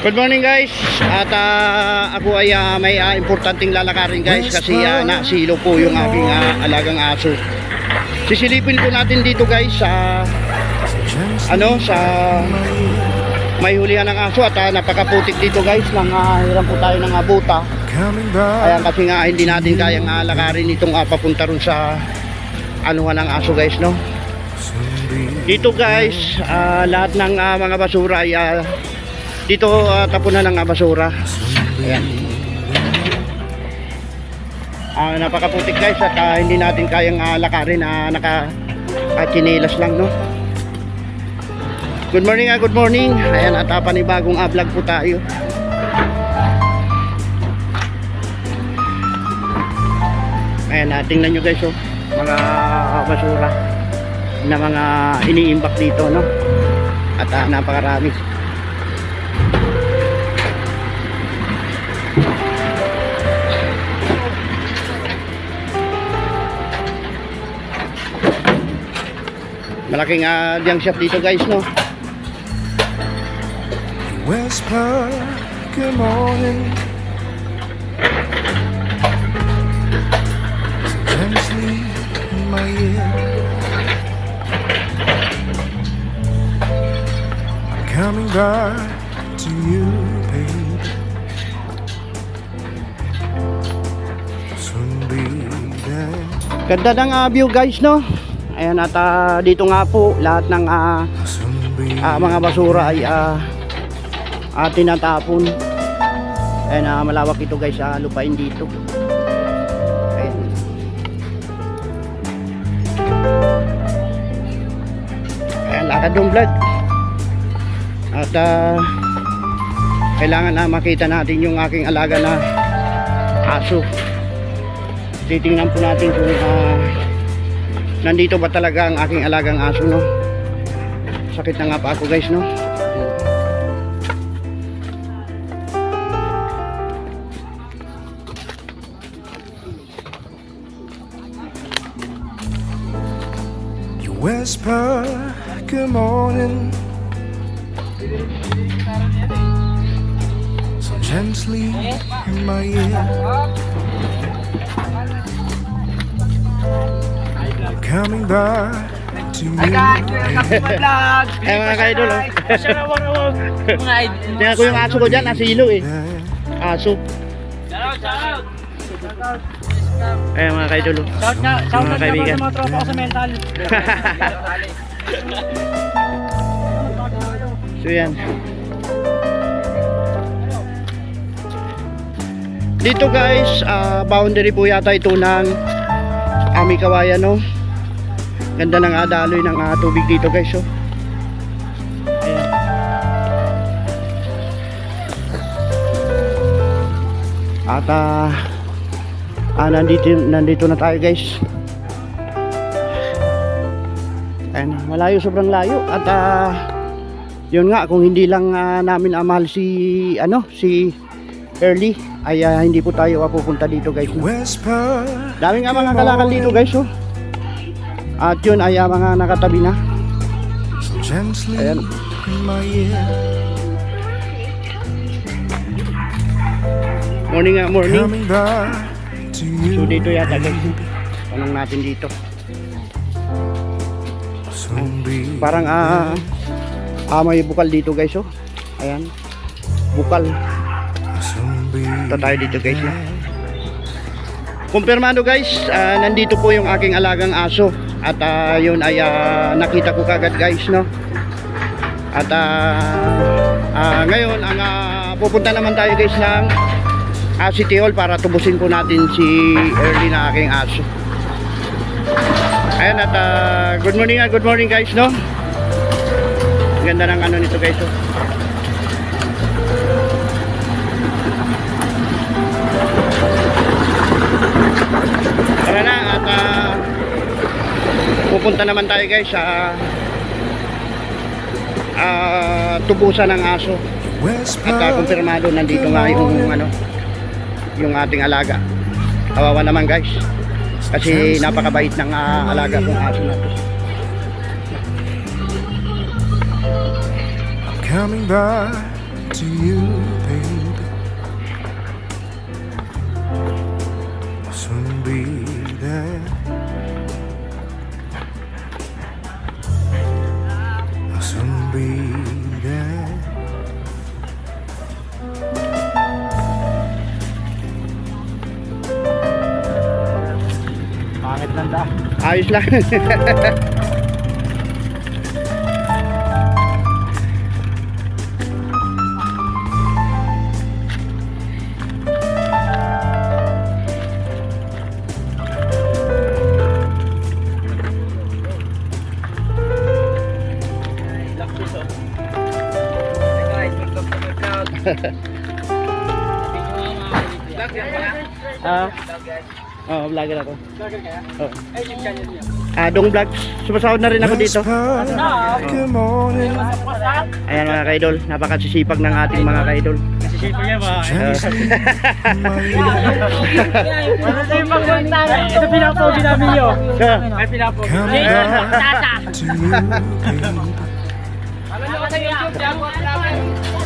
Good morning guys. At ako ay may importanteng lalakarin guys kasi nasilo po yung aking alagang aso. Sisilipin po natin dito guys sa sa may hulihan ng aso at napakaputik dito guys nang hiram po tayo ng abuta. Ayan kasi nga hindi natin kayang lakarin itong papunta ron sa anuhan ng aso guys, no. Dito guys, lahat ng mga basura ay dito tapunan ng basura. Ayan. Napakaputik guys at hindi natin kayang lakarin, naka-chinelas lang, no. Good morning, good morning. Ayan, at panibagong vlog po tayo. Ayan, tingnan nyo guys, oh, mga basura na mga iniimbak dito, no. At napakarami. Malaking junk shop dito guys, no. Whisper, good morning. So gently in my ear, I'm coming back to you, babe. Soon be there. Ganda ng view guys, no. Ayan, at dito nga po lahat ng mga basura ay tinatapon. Ayan, malawak ito guys, lupain dito. Ayan. Ayan, lakad yung vlog. At kailangan na makita natin yung aking alaga na aso. Titingnan po natin kung nandito ba talaga ang aking alagang aso, no. Sakit na nga pa ako guys, no. You whisper, good morning, so gently in my ear. Coming back to you. Ay mga ka-idol, oh. Tingnan ko yung aso ko dyan, nasilo eh. Aso. Ay mga ka-idol, oh. Mga kaibigan. Mga tropa ko sa mental. So yan. Dito guys, boundary po yata ito ng Ami Kawayan, no. Ganda ng daloy ng tubig dito guys, oh. Ayan. At nandito na tayo guys. Ayan, malayo, sobrang layo. At yun nga, kung hindi lang namin mahal si Early ay hindi po tayo pupunta dito guys, no? Daming nga mga kalakal dito guys, oh. At yun ay mga nakatabi na. Ayan. Morning nga, morning. So dito yata guys, tanong natin dito. Parang may bukal dito guys, oh. Ayan, bukal. Ito tayo dito guys, no? Kumpirmado guys, nandito po yung aking alagang aso. At yun ay nakita ko kagad guys, no. At ngayon pupunta naman tayo guys ng City Hall para tubusin po natin si Early na aking aso. Ayan, at good morning guys, no. Ganda ng nito guys, oh. Tara na, at pupunta naman tayo guys sa tubusan ng aso. At kumpirmado nandito nga yung ating alaga. Kawawa naman guys kasi napakabait ng alaga kong aso na to. Coming back to to you, baby. I'll soon be there. I'll soon be there. Pangit lang da. Ayos lang. Oh, vlogger ako. Oh. Dong Vlogs. Sumasahod na rin ako dito. Good morning. Ayan mga kaidol, napakasisipag ng ating mga kaidol. Sisipag yan ba? Gently, my Ano tayo magpunta? Ito pinapogi namin yun. Ay pinapogi. coming back to you, baby.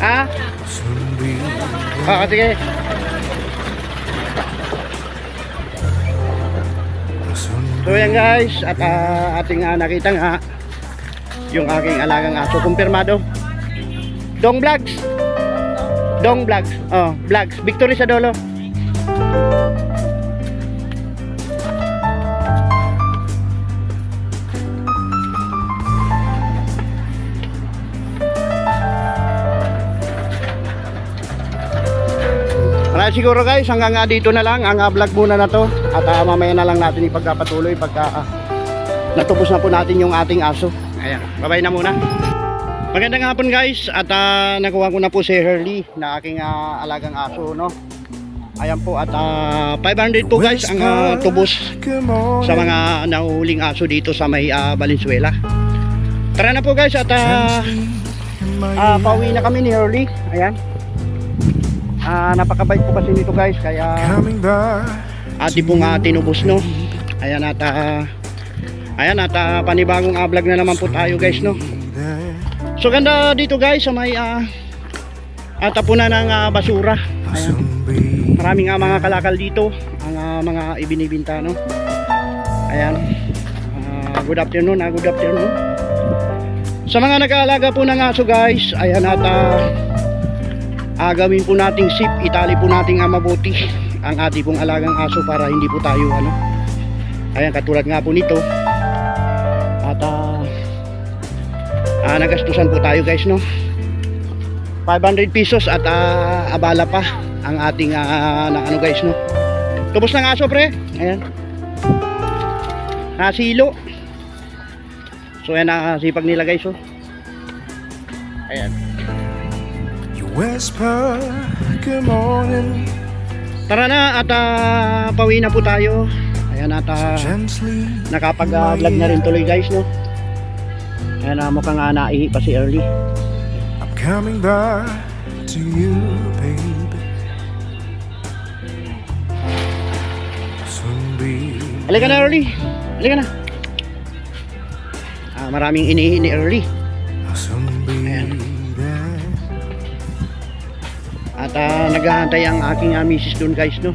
Ah? Soon be Sige. soon So yan guys, at ating nakita nga yung aking alagang aso, kumpirmado. Dong Vlogs. Dong Vlogs. Oh, Vlogs. Victory sa Dolo. Siguro guys, hanggang dito na lang ang vlog muna na to. At mamaya na lang natin ipagpatuloy pagka natubos na po natin yung ating aso. Ayan, bye-bye na muna. Magandang hapon guys. At nakuha ko na po si Hurley na aking alagang aso, no? Ayan po, at 500 po guys ang tubos good morning. sa mga nahuhuling aso dito sa may Valenzuela. Tara na po guys, at pauwi na kami ni Hurley. Ayan. Napakabait po kasi nito guys, kaya Coming back ati pong tinubos, no. Ayan, at panibagong vlog na naman po tayo guys, no. there. So ganda dito guys sa may tapunan ng basura. I'll Ayan. soon be Maraming mga kalakal dito, ang mga ibinibinta, no. Ayan. Good afternoon, good afternoon. Sa mga nag-aalaga po ng aso guys, ayan, at gawin po nating sip, itali po nating mabuti ang ating pong alagang aso para hindi po tayo ayan, katulad nga po nito. At nagastusan po tayo guys, no. 500 pesos at abala pa ang ating guys, no. Tubos ng aso pre. Ayan. Nasilo. So ayan, sipag nila guys, oh. Ayan. you whisper good morning. Tara na, at pauwi na po tayo. Ayan, at Gently nakapag-vlog na rin tuloy guys, no. Ayan, mukhang naihi pa si Early. I'm coming back to you, baby. Soon be Halika na Early. Halika na. Maraming inihi ni Early. I'll soon be Ayan. there. At naghahantay ang aking misis doon guys, no.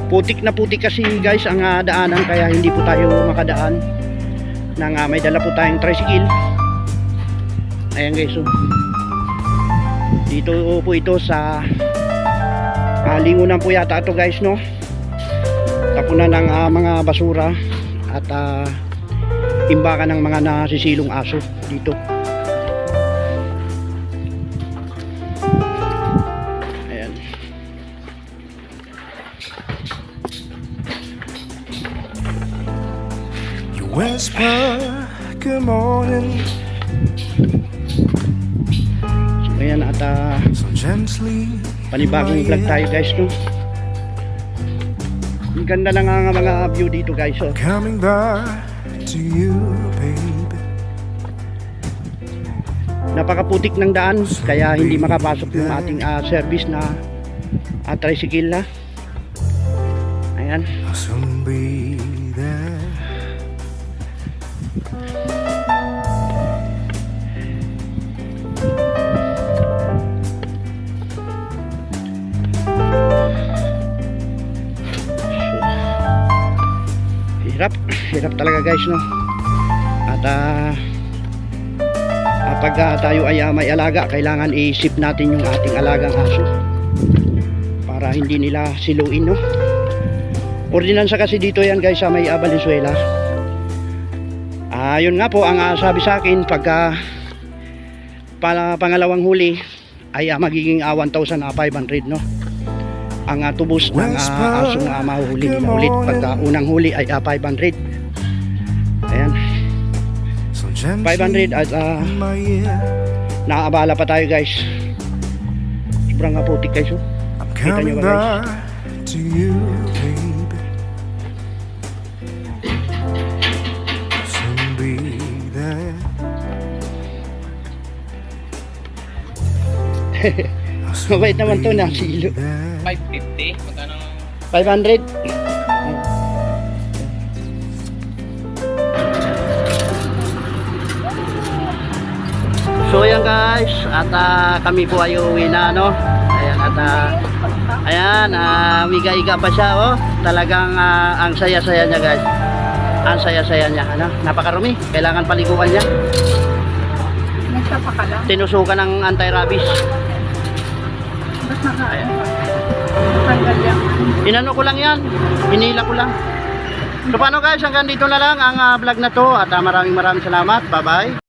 Putik na putik kasi guys ang daanan, kaya hindi po tayo makadaan nang may dala po tayong tricycle. Ayan guys, oh. Dito po ito sa lingunan po yata ito guys, no. Tapunan ng mga basura at imbakan ng mga nasisilong aso dito. Ayan. You whisper good morning. So ayan, at So gently panibagong vlog tayo guys, no. Ang ganda ng mga view dito guys, oh. coming back to you, baby. Napakaputik ng daan, kaya hindi makapasok yung ating service na tricycle na. Ayan. I'll soon be there. Hirap talaga guys, no? At pag tayo ay may alaga, kailangan i-sip natin yung ating alagang aso para hindi nila siluin, no? Ordinansa kasi dito yan guys sa may Valenzuela. Yun nga po ang sabi sa akin, pagka pangalawang huli ay magiging 1,500, no? Ang tubos ng asong mahuhuli nila ulit. Pagka unang huli ay 500. Ayan, 500 at nakaabala pa tayo guys. Sobrang putik guys, oh. Kita nyo ba guys? To you, baby. Soon be there. Mabait naman to na silo. 550? Magkano? 500. So ayan guys, at kami po ay uwi na, no? Ayan, at ayan, miga-iga pa siya, oh. Talagang ang saya-saya niya guys. Ang saya-saya niya, ano? Napakarumi, kailangan paliguan niya. Nagpapakala. Tinusukan ng anti-rabies. Ba't naka, Ayan. tanggal yan? Inano ko lang yan, hinila ko lang. So paano guys, hanggang dito na lang ang vlog na to, at maraming salamat. Bye bye.